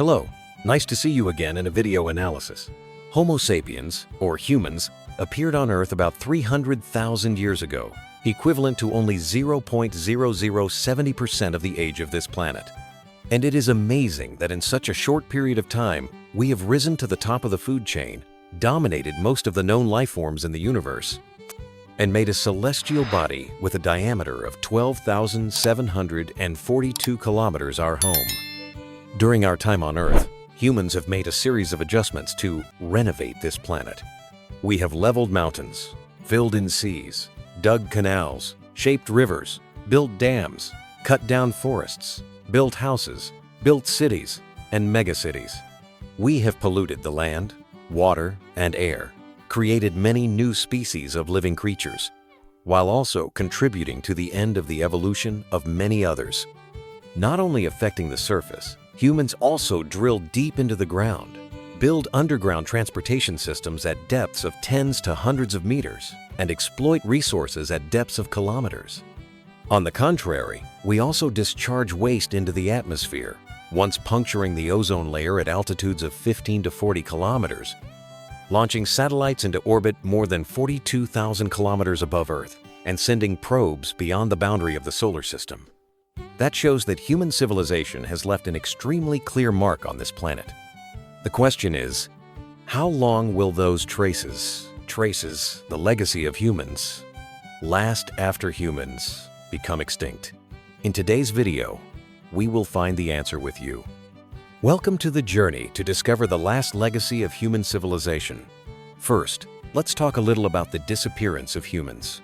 Hello, nice to see you again in a video analysis. Homo sapiens, or humans, appeared on Earth about 300,000 years ago, equivalent to only 0.0070% of the age of this planet. And it is amazing that in such a short period of time, we have risen to the top of the food chain, dominated most of the known life forms in the universe, and made a celestial body with a diameter of 12,742 kilometers our home. During our time on Earth, humans have made a series of adjustments to renovate this planet. We have leveled mountains, filled in seas, dug canals, shaped rivers, built dams, cut down forests, built houses, built cities, and megacities. We have polluted the land, water, and air, created many new species of living creatures, while also contributing to the end of the evolution of many others. Not only affecting the surface, humans also drill deep into the ground, build underground transportation systems at depths of tens to hundreds of meters, and exploit resources at depths of kilometers. On the contrary, we also discharge waste into the atmosphere, once puncturing the ozone layer at altitudes of 15 to 40 kilometers, launching satellites into orbit more than 42,000 kilometers above Earth, and sending probes beyond the boundary of the solar system. That shows that human civilization has left an extremely clear mark on this planet. The question is, how long will those traces, the legacy of humans, last after humans become extinct? In today's video, we will find the answer with you. Welcome to the journey to discover the last legacy of human civilization. First, let's talk a little about the disappearance of humans.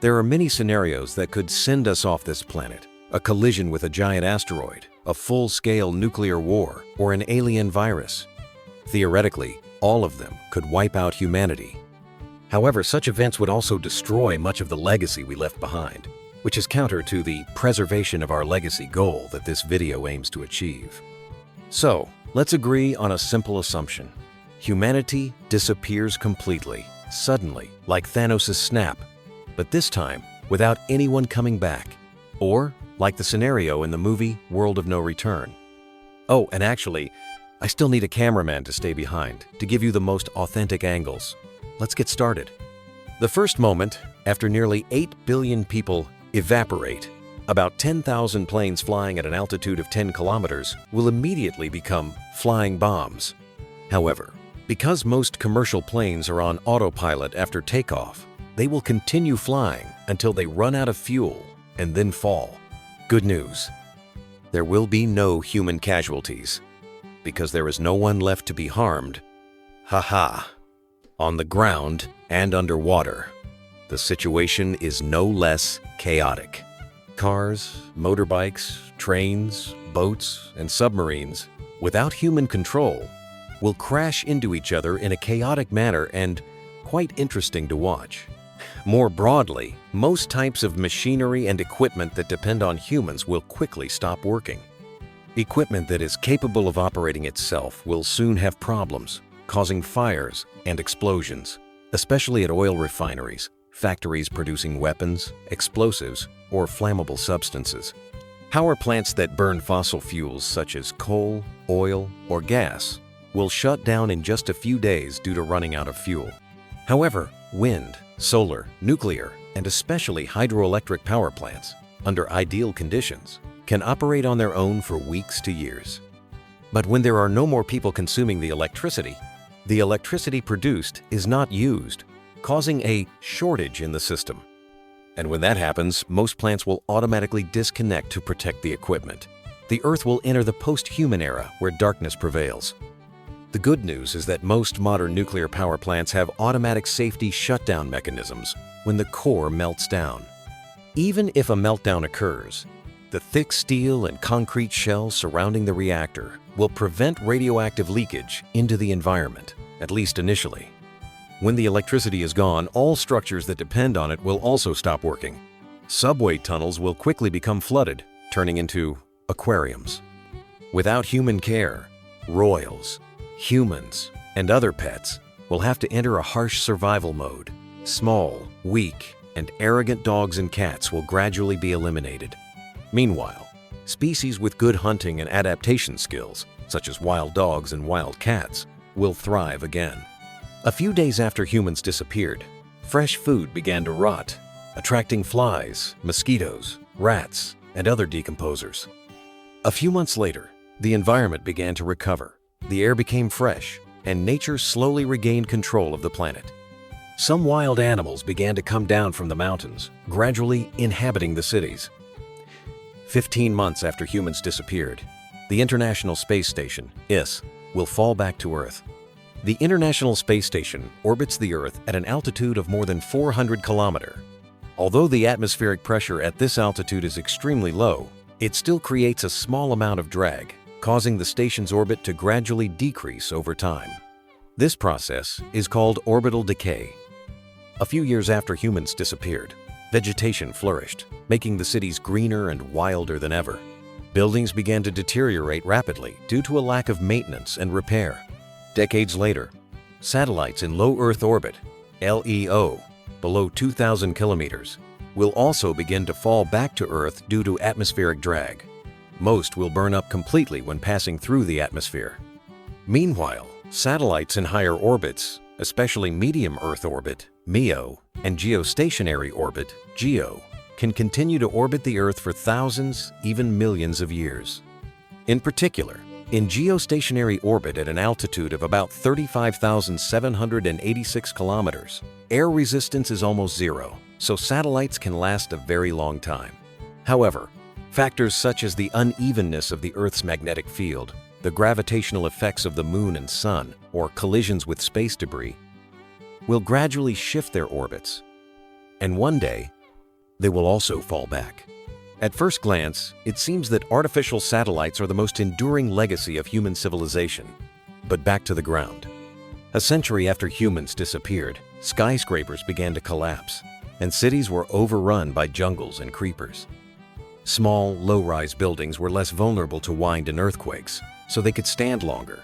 There are many scenarios that could send us off this planet. A collision with a giant asteroid, a full-scale nuclear war, or an alien virus. Theoretically, all of them could wipe out humanity. However, such events would also destroy much of the legacy we left behind, which is counter to the preservation of our legacy goal that this video aims to achieve. So, let's agree on a simple assumption. Humanity disappears completely, suddenly, like Thanos' snap, but this time without anyone coming back. Or, like the scenario in the movie World of No Return. Oh, and actually, I still need a cameraman to stay behind to give you the most authentic angles. Let's get started. The first moment, after nearly 8 billion people evaporate, about 10,000 planes flying at an altitude of 10 kilometers will immediately become flying bombs. However, because most commercial planes are on autopilot after takeoff, they will continue flying until they run out of fuel and then fall. Good news. There will be no human casualties, because there is no one left to be harmed. Haha. On the ground and underwater, the situation is no less chaotic. Cars, motorbikes, trains, boats, and submarines, without human control, will crash into each other in a chaotic manner and quite interesting to watch. More broadly, most types of machinery and equipment that depend on humans will quickly stop working. Equipment that is capable of operating itself will soon have problems, causing fires and explosions, especially at oil refineries, factories producing weapons, explosives, or flammable substances. Power plants that burn fossil fuels such as coal, oil, or gas will shut down in just a few days due to running out of fuel. However, wind, solar, nuclear, and especially hydroelectric power plants, under ideal conditions, can operate on their own for weeks to years. But when there are no more people consuming the electricity produced is not used, causing a shortage in the system. And when that happens, most plants will automatically disconnect to protect the equipment. The Earth will enter the post-human era where darkness prevails. The good news is that most modern nuclear power plants have automatic safety shutdown mechanisms when the core melts down. Even if a meltdown occurs, the thick steel and concrete shell surrounding the reactor will prevent radioactive leakage into the environment, at least initially. When the electricity is gone, all structures that depend on it will also stop working. Subway tunnels will quickly become flooded, turning into aquariums. Without human care, royals, humans, and other pets will have to enter a harsh survival mode. Small, weak, and arrogant dogs and cats will gradually be eliminated. Meanwhile, species with good hunting and adaptation skills such as wild dogs and wild cats, will thrive again. A few days after humans disappeared, fresh food began to rot, attracting flies, mosquitoes, rats, and other decomposers. A few months later, the environment began to recover. The air became fresh, and nature slowly regained control of the planet. Some wild animals began to come down from the mountains, gradually inhabiting the cities. 15 months after humans disappeared, the International Space Station, ISS, will fall back to Earth. The International Space Station orbits the Earth at an altitude of more than 400 kilometers. Although the atmospheric pressure at this altitude is extremely low, it still creates a small amount of drag, causing the station's orbit to gradually decrease over time. This process is called orbital decay. A few years after humans disappeared, vegetation flourished, making the cities greener and wilder than ever. Buildings began to deteriorate rapidly due to a lack of maintenance and repair. Decades later, satellites in low Earth orbit, LEO, below 2,000 kilometers, will also begin to fall back to Earth due to atmospheric drag. Most will burn up completely when passing through the atmosphere. Meanwhile, satellites in higher orbits, especially medium Earth orbit, MEO, and geostationary orbit, GEO, can continue to orbit the Earth for thousands, even millions of years. In particular, in geostationary orbit at an altitude of about 35,786 kilometers, air resistance is almost zero, so satellites can last a very long time. However, factors such as the unevenness of the Earth's magnetic field, the gravitational effects of the Moon and Sun, or collisions with space debris, will gradually shift their orbits. And one day, they will also fall back. At first glance, it seems that artificial satellites are the most enduring legacy of human civilization. But back to the ground. A century after humans disappeared, skyscrapers began to collapse, and cities were overrun by jungles and creepers. Small, low-rise buildings were less vulnerable to wind and earthquakes, so they could stand longer.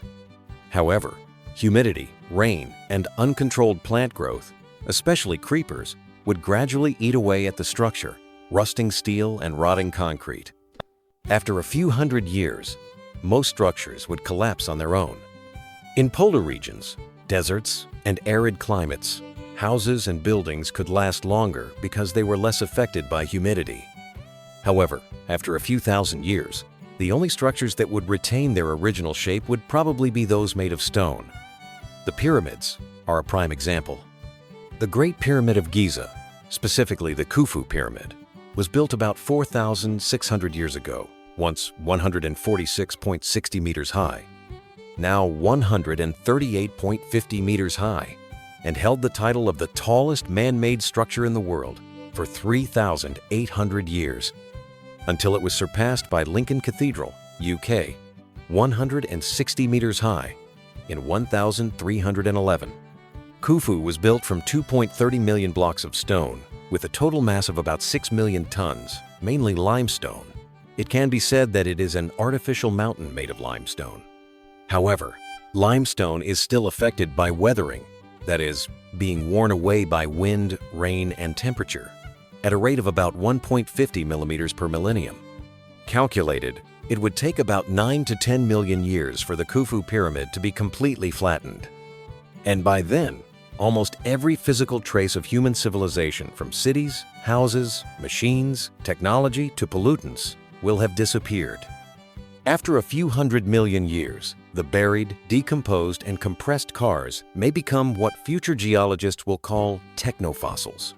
However, humidity, rain, and uncontrolled plant growth, especially creepers, would gradually eat away at the structure, rusting steel and rotting concrete. After a few hundred years, most structures would collapse on their own. In polar regions, deserts, and arid climates, houses and buildings could last longer because they were less affected by humidity. However, after a few thousand years, the only structures that would retain their original shape would probably be those made of stone. The pyramids are a prime example. The Great Pyramid of Giza, specifically the Khufu Pyramid, was built about 4,600 years ago, once 146.60 meters high, now 138.50 meters high, and held the title of the tallest man-made structure in the world for 3,800 years, until it was surpassed by Lincoln Cathedral, UK, 160 meters high, in 1,311. Khufu was built from 2.30 million blocks of stone, with a total mass of about 6 million tons, mainly limestone. It can be said that it is an artificial mountain made of limestone. However, limestone is still affected by weathering, that is, being worn away by wind, rain, and temperature, at a rate of about 1.50 millimeters per millennium. Calculated, it would take about 9 to 10 million years for the Khufu Pyramid to be completely flattened. And by then, almost every physical trace of human civilization, from cities, houses, machines, technology to pollutants, will have disappeared. After a few 100 million years, the buried, decomposed, and compressed cars may become what future geologists will call technofossils.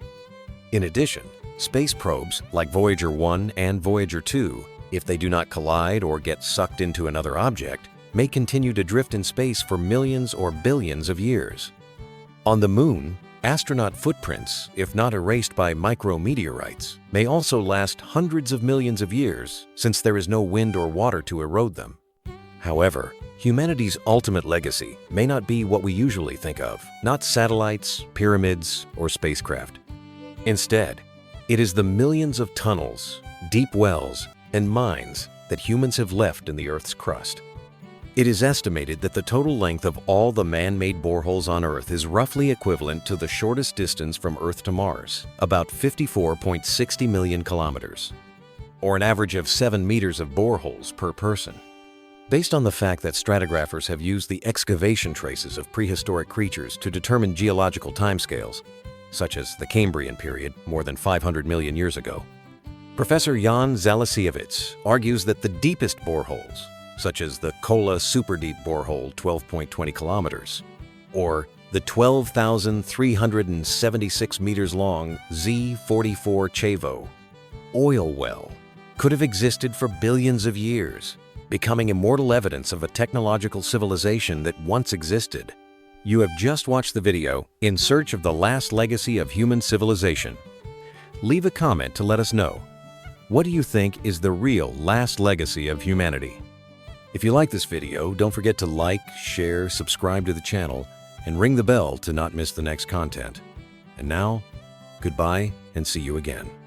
In addition, space probes like Voyager 1 and Voyager 2, if they do not collide or get sucked into another object, may continue to drift in space for millions or billions of years. On the Moon, astronaut footprints, if not erased by micrometeorites, may also last hundreds of millions of years since there is no wind or water to erode them. However, humanity's ultimate legacy may not be what we usually think of, not satellites, pyramids, or spacecraft. Instead, it is the millions of tunnels, deep wells, and mines that humans have left in the Earth's crust. It is estimated that the total length of all the man-made boreholes on Earth is roughly equivalent to the shortest distance from Earth to Mars, about 54.60 million kilometers, or an average of 7 meters of boreholes per person. Based on the fact that stratigraphers have used the excavation traces of prehistoric creatures to determine geological timescales, such as the Cambrian period, more than 500 million years ago, Professor Jan Zalasiewicz argues that the deepest boreholes, such as the Kola superdeep borehole 12.20 kilometers, or the 12,376 meters long Z44 Chavo oil well, could have existed for billions of years, becoming immortal evidence of a technological civilization that once existed. You have just watched the video In Search of the Last Legacy of Human Civilization. Leave a comment to let us know. What do you think is the real last legacy of humanity? If you like this video, don't forget to like, share, subscribe to the channel, and ring the bell to not miss the next content. And now, goodbye and see you again.